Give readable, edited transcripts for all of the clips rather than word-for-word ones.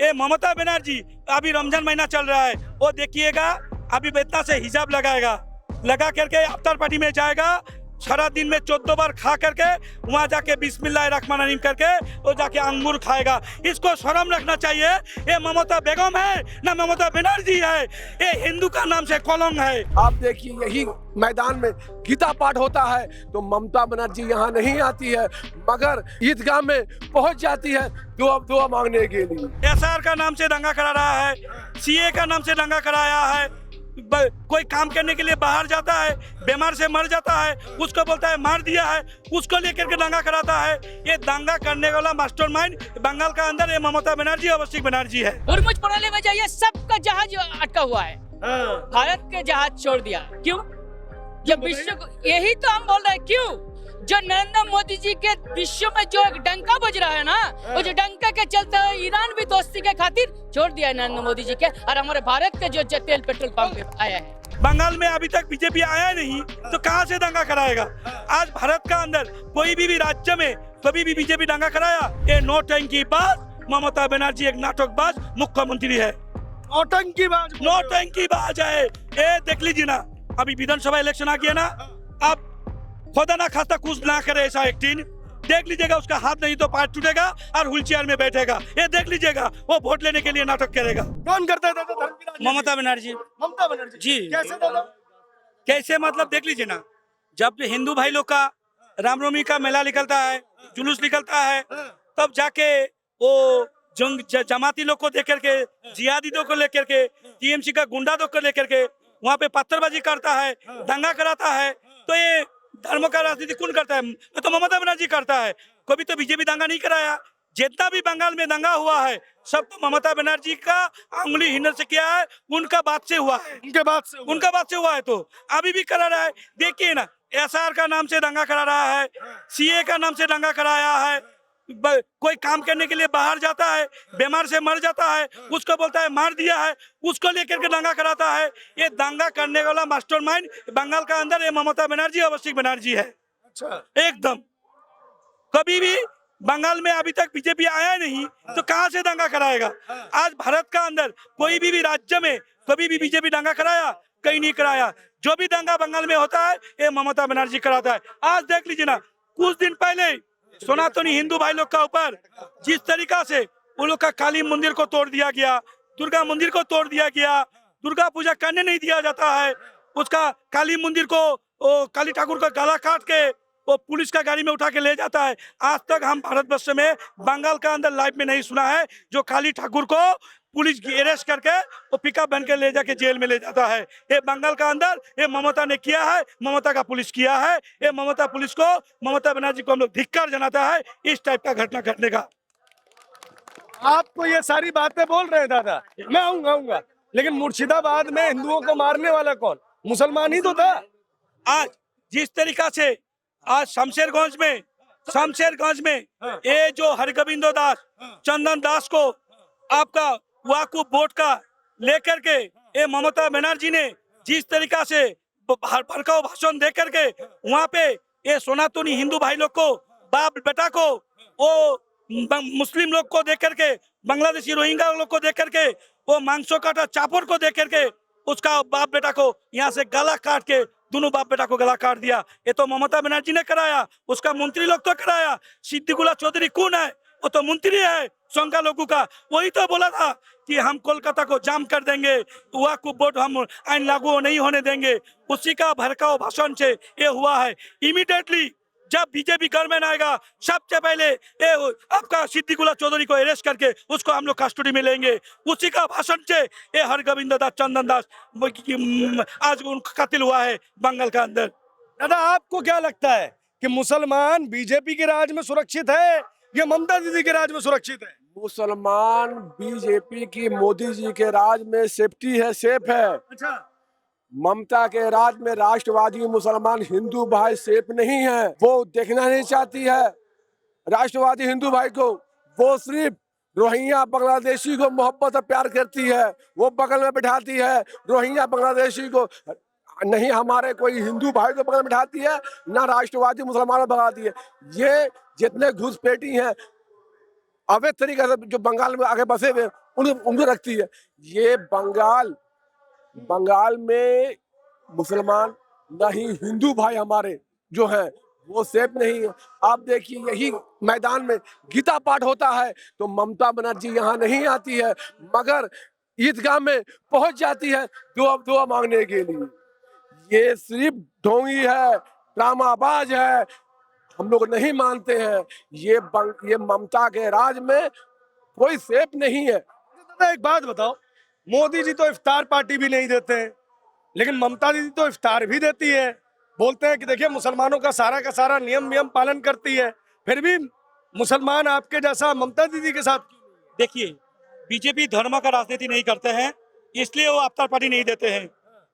ये ममता बनर्जी अभी रमजान महीना चल रहा है, वो देखिएगा अभी बेतना से हिजाब लगा करके अफ्तार पार्टी में जाएगा, सारा दिन में 14 बार खा करके वहाँ जाके बिस्मिल्लाहिर्रहमानिर्रहीम करके वो जाके अंगूर खाएगा। इसको शर्म रखना चाहिए। ये ममता बेगम है ना ममता बनर्जी है, ये हिंदू का नाम से कलंक है। आप देखिए यही मैदान में गीता पाठ होता है तो ममता बनर्जी यहाँ नहीं आती है, मगर ईदगाह में पहुँच जाती है दुआ मांगने के लिए। एसआर का नाम से दंगा करा रहा है, सीए का नाम से दंगा कराया है, कोई काम करने के लिए बाहर जाता है, बीमार से मर जाता है, उसको बोलता है मार दिया है, उसको लेकर के दंगा कराता है। ये दंगा करने वाला मास्टरमाइंड बंगाल का अंदर ये ममता बनर्जी और अभिषेक बनर्जी है। हुरमुज प्रणाली में जाइए, सबका जहाज अटका हुआ है, भारत के जहाज छोड़ दिया। क्यों? जब विश्व को, यही तो हम बोल रहे हैं, क्यों? जो नरेंद्र मोदी जी के विश्व में जो एक डंका बज रहा है ना, वो जो डंका के चलते ईरान भी दोस्ती के खातिर छोड़ दिया है नरेंद्र मोदी जी के, और हमारे भारत के जो तेल पेट्रोल पंप आया है। बंगाल में अभी तक बीजेपी आया नहीं तो कहां से दंगा कराएगा? आज भारत का अंदर कोई भी राज्य में कभी भी बीजेपी दंगा कराया? ये नौटंकीबाज ममता बनर्जी एक नाटकबाज मुख्यमंत्री है, नौटंकीबाज है। ये देख लीजिए ना, अभी विधानसभा इलेक्शन आ गया ना, अब खुदा ना खास्ता कुछ ना करे ऐसा एक्टिंग, देख लीजिएगा उसका हाथ नहीं तो पैर टूटेगा और व्हील चेयर में बैठेगा। ये देख लीजिएगा वो वोट लेने के लिए नाटक करेगा। कौन करता है दादा धर्म की राजनीति? ममता बनर्जी। ममता बनर्जी जी। कैसे दादा? कैसे मतलब देख लीजिए ना, जब हिंदू भाई लोग का रामनवमी का मेला निकलता है, जुलूस निकलता है, तब जाके वो जमाती लोग को देख करके, जिहादियों को लेकर के, टीएमसी का गुंडा को लेकर के वहाँ पे पत्थरबाजी करता है, दंगा कराता है। तो ये धर्म का राजनीति कौन करता है? तो ममता बनर्जी करता है। कभी तो बीजेपी दंगा नहीं कराया। जितना भी बंगाल में दंगा हुआ है सब तो ममता बनर्जी का उंगली हिन्नर से किया है, उनका बात से हुआ है, उनका बात से हुआ है। तो अभी भी करा रहा है। देखिए ना, एसआर का नाम से दंगा करा रहा है, सीए का नाम से दंगा कराया है, कोई काम करने के लिए बाहर जाता है, बीमार से मर जाता है, उसको बोलता है मार दिया है, उसको लेकर के दंगा कराता है। ये दंगा करने वाला मास्टरमाइंड बंगाल का अंदर ये ममता बनर्जी और अभिषेक बनर्जी है। अच्छा, एकदम। कभी भी बंगाल में अभी तक बीजेपी आया नहीं तो कहां से दंगा कराएगा? आज भारत का अंदर कोई भी राज्य में कभी भी बीजेपी दंगा कराया? कहीं नहीं कराया। जो भी दंगा बंगाल में होता है ये ममता बनर्जी कराता है। आज देख लीजिए ना, कुछ दिन पहले सनातनी हिंदू भाई लोग का ऊपर जिस तरीका से उन लोग का काली मंदिर को तोड़ दिया गया, दुर्गा मंदिर को तोड़ दिया गया, दुर्गा पूजा करने नहीं दिया जाता है, उसका काली मंदिर को काली ठाकुर का गला काट के वो पुलिस का गाड़ी में उठा के ले जाता है। आज तक हम भारतवर्ष में बंगाल का अंदर लाइफ में नहीं सुना है जो काली ठाकुर को पुलिस अरेस्ट करके वो पिकअप बन के ले जाके जेल में ले जाता है। ये बंगाल का अंदर ये ममता ने किया है, ममता का पुलिस किया है। ये ममता पुलिस को, ममता बनर्जी को हम लोग धिक्कार जनाता है इस टाइप का घटना घटने का। आपको ये सारी बातें बोल रहे हैं दादा, मैं आऊंगा, लेकिन मुर्शिदाबाद में हिंदुओं को मारने वाला कौन? मुसलमान ही तो था। आज जिस तरीका से आज शमशेरगंज में ये जो हरगोविंदो दास, चंदन दास को आपका वाकूफ बोर्ड का लेकर के ये ममता बनर्जी ने जिस तरीका से भड़काऊ भाषण दे करके वहाँ पे ये सनातनी हिंदू भाई लोग को, बाप बेटा को, वो मुस्लिम लोग को देख करके, बांग्लादेशी रोहिंग्या लोग को देख करके, वो मांसो काटा चापोर को देख करके उसका बाप बेटा को यहाँ से गला काट के दोनों बाप बेटा को गला काट दिया। ये तो ममता बनर्जी ने कराया, उसका मंत्री लोग तो कराया। सिद्दीकुल्ला चौधरी कौन है? वो तो मंत्री है संघा लोगों का। वही तो बोला था कि हम कोलकाता को जाम कर देंगे, वाकफ बोर्ड हम आइन लागू नहीं होने देंगे। उसी का भड़काऊ भाषण से ये हुआ है। इमीडिएटली जब बीजेपी गवर्नमेंट आएगा सबसे पहले ये आपका सिद्दीकुल्ला चौधरी को अरेस्ट करके उसको हम लोग कस्टडी में लेंगे। उसी का भाषण से ये हरगोविंद दास, चंदन दास आज उनका कत्ल हुआ है बंगाल का अंदर। दादा आपको क्या लगता है कि मुसलमान बीजेपी के राज में सुरक्षित है या ममता दीदी के राज में सुरक्षित है? मुसलमान बीजेपी की, मोदी जी के राज में सेफ्टी है, सेफ है। अच्छा, ममता के राज में राष्ट्रवादी मुसलमान हिंदू भाई सेफ नहीं है। वो देखना नहीं चाहती है राष्ट्रवादी हिंदू भाई को। वो सिर्फ रोहिंग्या बांग्लादेशी को मोहब्बत और प्यार करती है, वो बगल में बिठाती है रोहिंग्या बांग्लादेशी को, नहीं हमारे कोई हिंदू भाई को बगल में बिठाती है, ना राष्ट्रवादी मुसलमानों को भगाती है। ये जितने घुसपैठी हैं अवैध तरीके से जो बंगाल में आगे बसे हुए उनको रखती है। ये बंगाल में मुसलमान नहीं, हिंदू भाई हमारे जो हैं वो सेफ नहीं है। आप देखिए यही मैदान में गीता पाठ होता है तो ममता बनर्जी यहाँ नहीं आती है, मगर ईदगाह में पहुंच जाती है दुआ मांगने के लिए। ये सिर्फ ढोंगी है, ड्रामाबाज है, हम लोग नहीं मानते हैं। ये ममता के राज में कोई सेफ नहीं है। दादा एक बात बताओ, मोदी जी तो इफ्तार पार्टी भी नहीं देते हैं, लेकिन ममता दीदी तो इफ्तार भी देती है। बोलते हैं कि देखिए मुसलमानों का सारा नियम पालन करती है, फिर भी मुसलमान आपके जैसा ममता दीदी के साथ क्यों नहीं है? देखिए, बीजेपी धर्म का राजनीति नहीं करते हैं, इसलिए वो अवतार पार्टी नहीं देते हैं।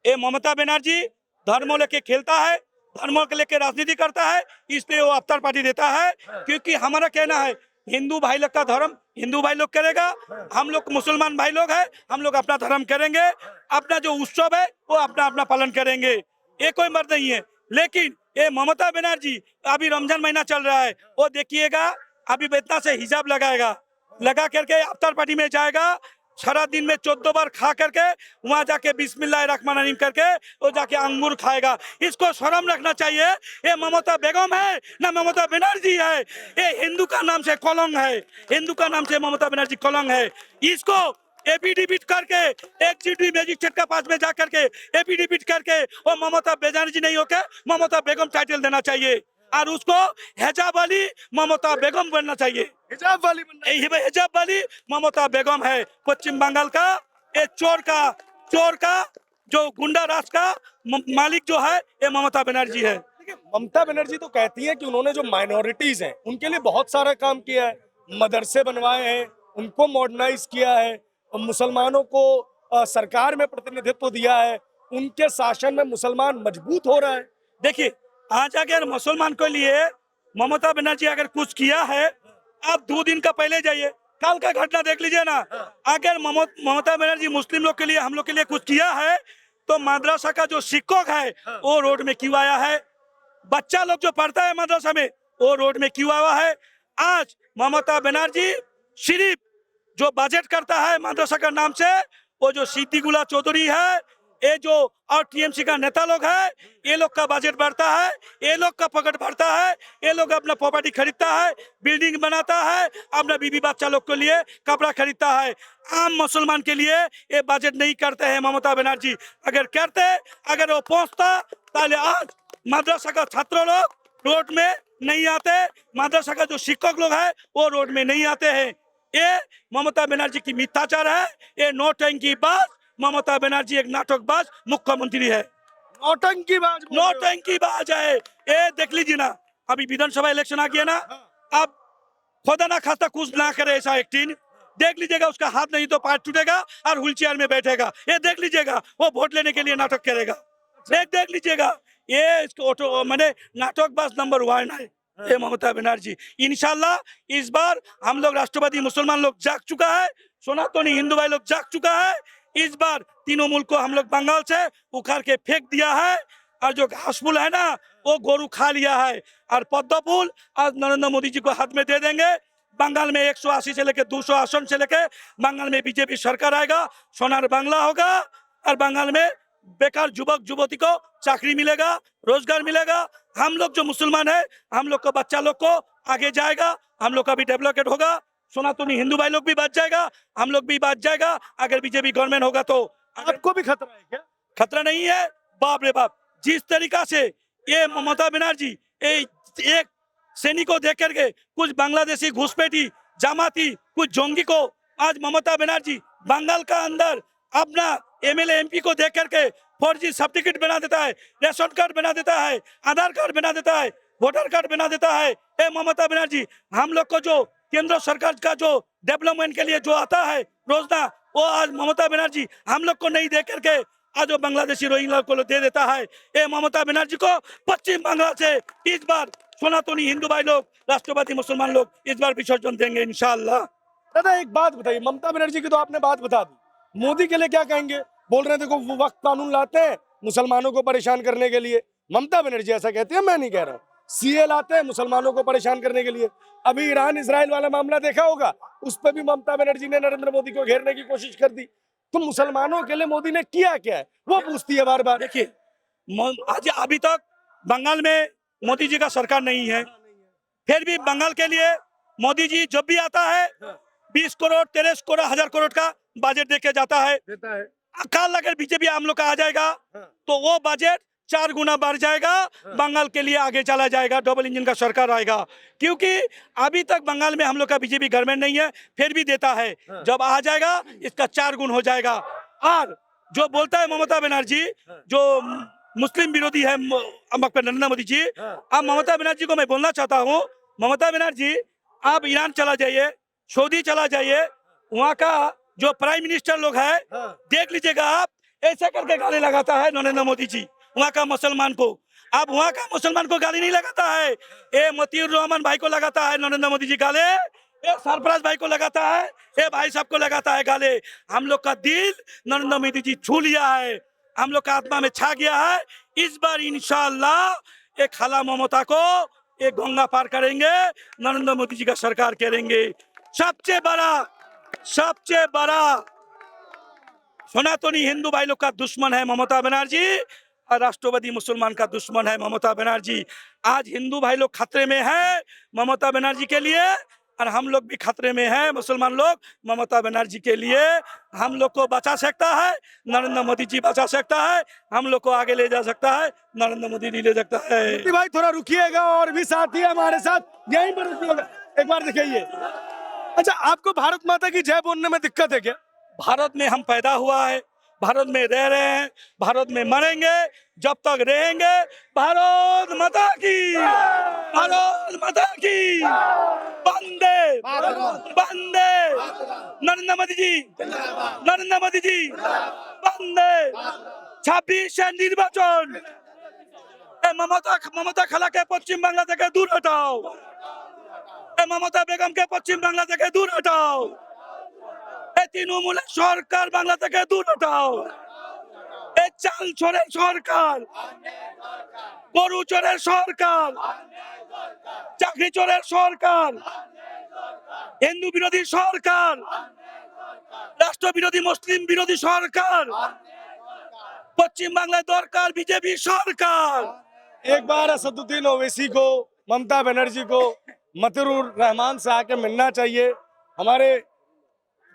ये ममता बनर्जी धर्मों लेके खेलता है, धर्मों के लेके राजनीति करता है, इसलिए वो अवतार पार्टी देता है। क्योंकि हमारा कहना है हिंदू भाई लोग का धर्म हिंदू भाई लोग करेगा, हम लोग मुसलमान भाई लोग हैं, हम लोग अपना धर्म करेंगे, अपना जो उत्सव है वो अपना अपना पालन करेंगे, ये कोई मर्द नहीं है। लेकिन ये ममता बनर्जी अभी रमजान महीना चल रहा है, वो देखिएगा अभी बेतना से हिजाब लगा करके अवतार पार्टी में जाएगा, सारा दिन में 14 बार खा करके वहां जाके बिस्मिल्लाह रहमान रहीम करके वो जाके अंगूर खाएगा। इसको शर्म रखना चाहिए। ये ममता बेगम है ना ममता बनर्जी है? ये हिंदू का नाम से कलंक है, हिंदू का नाम से ममता बनर्जी कलंक है। इसको एफिडेविट करके एग्जीक्यूटिव मजिस्ट्रेट का पास में जा करके एफिडेविट करके वो ममता बनर्जी नहीं होके ममता बेगम टाइटल देना चाहिए और उसको हिजाब वाली ममता बेगम बनना चाहिए। हिजाब वाली बनना है। हिजाब वाली ममता बेगम है। पश्चिम बंगाल का ये चोर का जो गुंडा राज का मालिक जो है ये ममता बनर्जी है। देखिए, ममता बनर्जी तो कहती है कि उन्होंने जो माइनॉरिटीज हैं उनके लिए बहुत सारा काम किया है, मदरसे बनवाए हैं, उनको मॉडर्नाइज किया है, और मुसलमानों को सरकार में प्रतिनिधित्व दिया है, उनके शासन में मुसलमान मजबूत हो रहा है। देखिए, आज अगर मुसलमान के लिए ममता बनर्जी अगर कुछ किया है, आप 2 दिन का पहले जाइए, कल का घटना देख लीजिए ना। अगर ममता बनर्जी मुस्लिम लोग के लिए हम लोग के लिए कुछ किया है तो मदरसा का जो शिक्षक है वो रोड में क्यों आया है? बच्चा लोग जो पढ़ता है मदरसा में वो रोड में क्यों आया है? आज ममता बनर्जी सिर्फ जो बजट करता है मदरसा का नाम से, वो जो सिद्दीकुल्ला चौधरी है, ये जो और टीएमसी का नेता लोग है, ये लोग का बजट बढ़ता है, ये लोग का पकड़ बढ़ता है, ये लोग अपना प्रॉपर्टी खरीदता है, बिल्डिंग बनाता है, अपना बीबी बच्चा लोग के लिए कपड़ा खरीदता है। आम मुसलमान के लिए ये बजट नहीं करते हैं ममता बनर्जी। अगर करते, अगर वो पहुंचता, ताले आज मदरसा का छात्र लोग रोड में नहीं आते, मदरसा का जो शिक्षक लोग है वो रोड में नहीं आते हैं। ये ममता बनर्जी की मिथ्याचार है, ये नौटंकी बाज ममता बनर्जी एक नाटकबाज मुख्यमंत्री है, नौटंकी बाज है। ये देख लीजिए ना, अभी विधानसभा इलेक्शन आ गया ना, अब खुदा ना खास्ता कुछ ना करे ऐसा एक्टिंग, देख लीजिएगा उसका हाथ नहीं तो पैर टूटेगा और व्हील चेयर में बैठेगा। ये देख लीजिएगा वो वोट लेने के लिए नाटक करेगा, देख लीजिएगा। ये मैंने नाटकबाज नंबर 1 है ये ममता बनर्जी। इंशाल्लाह इस बार हम लोग राष्ट्रवादी मुसलमान लोग जाग चुका है, सनातनी हिंदू भाई लोग जाग चुका है। इस बार तीनों मुल्क को हम लोग बंगाल से उखाड़ के फेंक दिया है, और जो घास फूल है ना वो गोरू खा लिया है, और पद्म फूल आज नरेंद्र मोदी जी को हाथ में दे देंगे। बंगाल में 180 से लेकर 200 आसन से लेकर बंगाल में बीजेपी सरकार आएगा, सोनार बांग्ला होगा, और बंगाल में बेकार युवक युवती को चाकरी मिलेगा, रोजगार मिलेगा। हम लोग जो मुसलमान है, हम लोग का बच्चा लोग को आगे जाएगा, हम लोग का भी डेवलपमेंट होगा, सनातनी हिंदू भाई लोग भी बच जाएगा, हम लोग भी बच जाएगा। अगर बीजेपी गवर्नमेंट होगा तो आपको भी खतरा है क्या? खतरा नहीं है, बाप रे बाप। जिस तरीका से ये ममता बनर्जी एक सैनिक को देख करके कुछ बांग्लादेशी घुसपैठी जमाती कुछ जोंगी को आज ममता बनर्जी बंगाल का अंदर अपना एमएलए एमपी को देख करके फर्जी सर्टिफिकेट बना देता है, रेशन कार्ड बना देता है, आधार कार्ड बना देता है, वोटर कार्ड बना देता है। ये ममता बनर्जी हम लोग को जो केंद्र सरकार का जो डेवलपमेंट के लिए जो आता है रोजना, वो आज ममता बनर्जी हम लोग को नहीं दे करके आज वो बांग्लादेशी रोहिंग्या को दे देता है। ये ममता बनर्जी को पश्चिम बंगाल से इस बार सनातनी हिंदू भाई लोग, राष्ट्रवादी मुसलमान लोग इस बार विसर्जन देंगे इंशाल्लाह। दादा एक बात बताइए, ममता बनर्जी की तो आपने बात बता दी, मोदी के लिए क्या कहेंगे? बोल रहे थे देखो वो वक्त कानून लाते हैं मुसलमानों को परेशान करने के लिए। ममता बनर्जी ऐसा कहती है, मैं नहीं कह रहा हूँ। सीए लाते हैं मुसलमानों को परेशान करने के लिए। अभी ईरान इजराइल वाला मामला देखा होगा, उस पर भी ममता बनर्जी ने नरेंद्र मोदी को घेरने की कोशिश कर दी। तो मुसलमानों के लिए मोदी ने किया क्या है, वो पूछती है बार बार। देखिए, आज अभी तक बंगाल में मोदी जी का सरकार नहीं है, फिर भी बंगाल के लिए मोदी जी जब भी आता है 20 करोड़ 13 करोड़ 1000 करोड़ का बजट देके जाता है। देता है। कल अगर बीजेपी हम लोग का आ जाएगा तो वो बजट 4 गुना बढ़ जाएगा, बंगाल के लिए आगे चला जाएगा, डबल इंजन का सरकार आएगा। क्योंकि अभी तक बंगाल में हम लोग का बीजेपी गवर्नमेंट नहीं है, फिर भी देता है, जब आ जाएगा इसका 4 गुण हो जाएगा। और जो बोलता है ममता बनर्जी, जो मुस्लिम विरोधी है नरेंद्र मोदी जी, अब ममता बनर्जी को मैं बोलना चाहता हूँ, ममता बनर्जी आप ईरान चला जाइए, सऊदी चला जाइए, वहाँ का जो प्राइम मिनिस्टर लोग है देख लीजिएगा आप, ऐसा करके गाली लगाता है नरेंद्र मोदी जी वहाँ का मुसलमान को। अब वहाँ का मुसलमान को गाली नहीं लगाता है, ये मतीउर रहमान भाई को लगाता है नरेंद्र मोदी जी गाले, ये सरफराज भाई को लगाता है, ये भाई साहब को लगाता है गाले। हम लोग का दिल नरेंद्र मोदी जी छू लिया है, हम लोग का आत्मा में छा गया है। इस बार इंशाअल्लाह एक खाला ममता को एक गंगा पार करेंगे, नरेंद्र मोदी जी का सरकार करेंगे। सबसे बड़ा सनातनी हिंदू भाई लोग का दुश्मन है ममता बनर्जी, और राष्ट्रवादी मुसलमान का दुश्मन है ममता बनर्जी। आज हिंदू भाई लोग खतरे में है ममता बनर्जी के लिए, और हम लोग भी खतरे में हैं, मुसलमान लोग ममता बनर्जी के लिए। हम लोग को बचा सकता है नरेंद्र मोदी जी, बचा सकता है हम लोग को, आगे ले जा सकता है नरेंद्र मोदी जी, ले सकता है। मोदी भाई थोड़ा रुकिएगा, और भी साथी है हमारे साथ, यहीं पर रुकिएगा, एक बार दिखाइए। अच्छा, आपको भारत माता की जय बोलने में दिक्कत है क्या? भारत में हम पैदा हुआ है, भारत में रह रहे हैं, भारत में मरेंगे, जब तक रहेंगे भारत माता की, भारत माता की, वंदे वंदे, नरेंद्र मोदी जी, नरेंद्र मोदी जी, वंदे। 26 निर्वाचन, ममता खाला के पश्चिम बांग्ला থেকে दूर हटाओ, ममता बेगम के पश्चिम बांग्ला থেকে दूर हटाओ, তৃণমূলের সরকার বাংলা থেকে দূর হটাও, এই চাল চোরের সরকার, গরু চোরের সরকার, চাকরি চোরের সরকার, হিন্দু বিরোধী সরকার, রাষ্ট্র বিরোধী মুসলিম বিরোধী সরকার, পশ্চিম বাংলায় দরকার বিজেপি সরকার। एक बार असदुद्दीन ओवैसी को, ममता बनर्जी को मतिउर रहमान से आके मिलना चाहिए, हमारे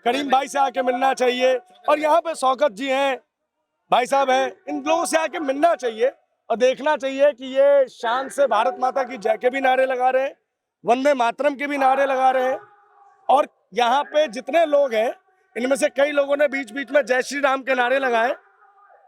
करीम भाई से आके मिलना चाहिए, और यहाँ पे शौकत जी हैं, भाई साहब हैं, इन लोगों से आके मिलना चाहिए और देखना चाहिए कि ये शान से भारत माता की जय के भी नारे लगा रहे हैं, वंदे मातरम के भी नारे लगा रहे हैं, और यहाँ पे जितने लोग हैं इनमें से कई लोगों ने बीच बीच में जय श्री राम के नारे लगाए,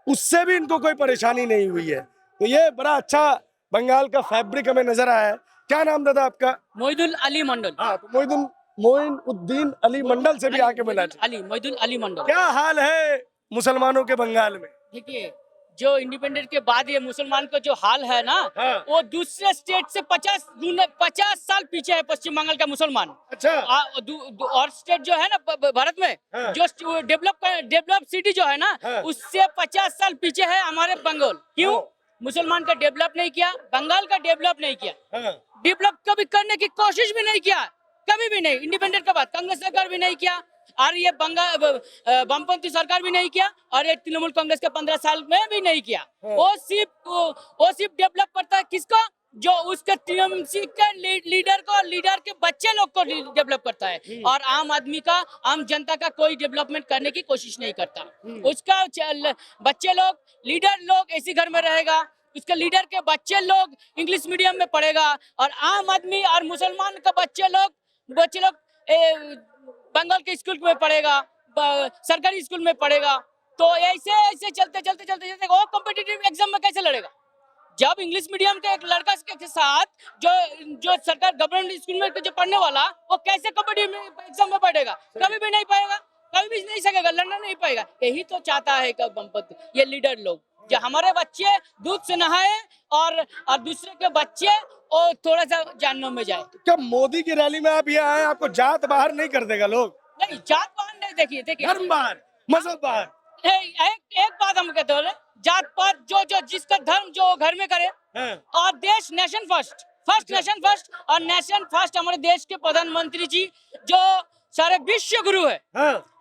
उससे भी इनको कोई परेशानी नहीं हुई है। तो ये बड़ा अच्छा बंगाल का फैब्रिक हमें नजर आया है। क्या नाम दादा आपका? मोइदुल अली मंडल। हाँ, तो मोइनुद्दीन अली मंडल से भी आके मिला। मोइदुल अली मंडल। क्या हाल है मुसलमानों के बंगाल में? देखिए, जो इंडिपेंडेंट के बाद ये मुसलमान का जो हाल है ना, वो दूसरे स्टेट से 50 साल पीछे है पश्चिम बंगाल का मुसलमान। अच्छा। और स्टेट जो है ना भारत में, जो डेवलप सिटी जो है ना, उससे 50 साल पीछे है हमारे बंगाल। क्यों? मुसलमान का डेवलप नहीं किया, बंगाल का डेवलप नहीं किया, डेवलप कभी करने की कोशिश भी नहीं किया, कभी भी नहीं। इंडिपेंडेंट के बाद कांग्रेस सरकार भी नहीं किया, और ये वामपंथी सरकार भी नहीं किया, और ये तृणमूल कांग्रेस के 15 साल में भी नहीं किया। वो सिर्फ डेवलप करता है किसको? जो उसके टीएमसी के लीडर को, लीडर के बच्चे लोग को डेवलप करता है, और आम आदमी का, आम जनता का कोई डेवलपमेंट करने की कोशिश नहीं करता। उसका बच्चे लोग, लीडर लोग ऐसी घर में रहेगा, उसके लीडर के बच्चे लोग इंग्लिश मीडियम में पढ़ेगा, और आम आदमी और मुसलमान का बच्चे लोग बंगाल के स्कूल में पढ़ेगा, सरकारी स्कूल में पढ़ेगा। तो ऐसे चलते वो कॉम्पिटिटिव एग्जाम में कैसे लड़ेगा? जब इंग्लिश मीडियम के एक लड़का के साथ जो सरकार गवर्नमेंट स्कूल में जो पढ़ने वाला, वो कैसे कॉम्पिटिटिव एग्जाम में पढ़ेगा? कभी भी नहीं पाएगा, कभी भी नहीं सकेगा, लड़ना नहीं पाएगा। यही तो चाहता है ये लीडर लोग, जो हमारे बच्चे दूध से नहाए और दूसरे के बच्चे और थोड़ा सा जहन्नुम में जाए। क्या मोदी की रैली में आप ये आए, आपको जात बाहर नहीं कर देगा लोग? नहीं, जात बाहर नहीं। देखिए धर्म बाहर, मजहब बाहर। एक बात हम कहते हैं, जात पात जो जिसका धर्म जो घर में करे, और देश nation first. First nation first, और नेशन फर्स्ट हमारे देश के प्रधानमंत्री जी जो सारे विश्व गुरु है,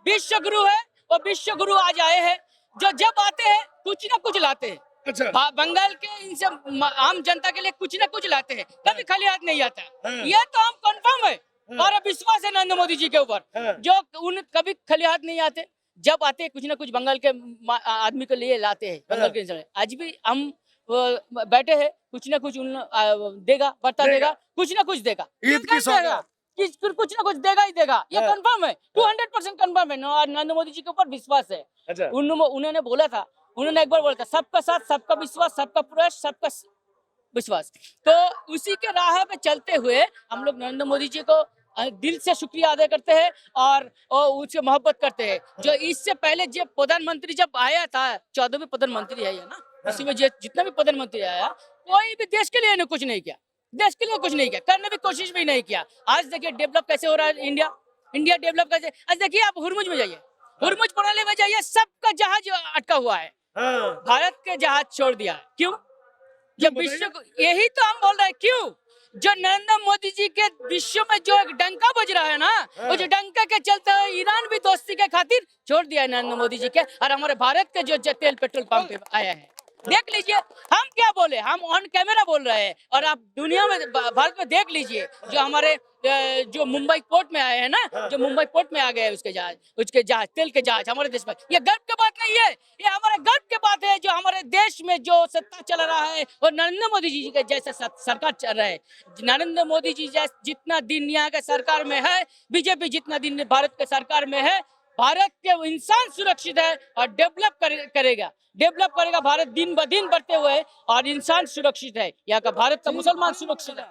विश्व गुरु है, और विश्व गुरु आज आए हैं जो जब आते हैं कुछ ना कुछ लाते हैं। अच्छा बंगाल के इनसे आम जनता के लिए कुछ ना कुछ लाते हैं, कभी खाली हाथ नहीं आता। ये तो हम कंफर्म है और विश्वास है नरेंद्र मोदी जी के ऊपर, जो उन कभी खाली हाथ नहीं आते, जब आते हैं कुछ ना कुछ बंगाल के आदमी के लिए लाते हैं। बंगाल के इंसान आज भी हम बैठे हैं, कुछ ना कुछ देगा, बता देगा, कुछ ना कुछ देगा, ईद की सौगात कुछ ना कुछ देगा ही देगा, ये कंफर्म है, 200% कंफर्म है। और नरेंद्र मोदी जी के ऊपर विश्वास है। अच्छा उन्होंने बोला था, उन्होंने एक बार बोला था, सबका साथ, सबका विश्वास, सबका प्रयास, सबका विश्वास। तो उसी के राह पे चलते हुए हम लोग नरेंद्र मोदी जी को दिल से शुक्रिया अदा करते हैं और उससे मोहब्बत करते हैं। जो इससे पहले जब प्रधानमंत्री जब आया था, 14वें प्रधानमंत्री आया ना, इसी में जितना भी प्रधानमंत्री आया, कोई भी देश के लिए कुछ नहीं किया, देश के लिए कुछ नहीं किया, करने की कोशिश भी नहीं किया। आज देखिए डेवलप कैसे हो रहा है इंडिया डेवलप कैसे। आज देखिए आप हुरमुज में जाइए, हुरमुज प्रणाली में जाइए, सबका जहाज अटका हुआ है, भारत के जहाज छोड़ दिया। क्यों? जब विश्व, यही तो हम बोल रहे हैं, क्यों? जो नरेंद्र मोदी जी के विश्व में जो एक डंका बज रहा है ना, वो जो डंका के चलते हुए ईरान भी दोस्ती के खातिर छोड़ दिया है नरेंद्र मोदी जी के, और हमारे भारत के जो तेल पेट्रोल पंप पे आया है। देख लीजिए, हम क्या बोले, हम ऑन कैमरा बोल रहे हैं, और आप दुनिया में भारत में देख लीजिए, जो हमारे जो मुंबई पोर्ट में आए हैं ना, जो मुंबई पोर्ट में आ गए उसके जहाज तेल के जहाज हमारे देश में, ये गर्व की बात नहीं है, ये हमारे गर्व की बात है। जो हमारे देश में जो सत्ता चल रहा है और नरेंद्र मोदी जी के जैसे सरकार चल रहा है, नरेंद्र मोदी जी जितना दिन यहाँ के सरकार में है, बीजेपी जितना दिन भारत के सरकार में है, भारत के इंसान सुरक्षित है और डेवलप करेगा भारत दिन ब दिन बढ़ते हुए, और इंसान सुरक्षित है, यहाँ का भारत का मुसलमान सुरक्षित है।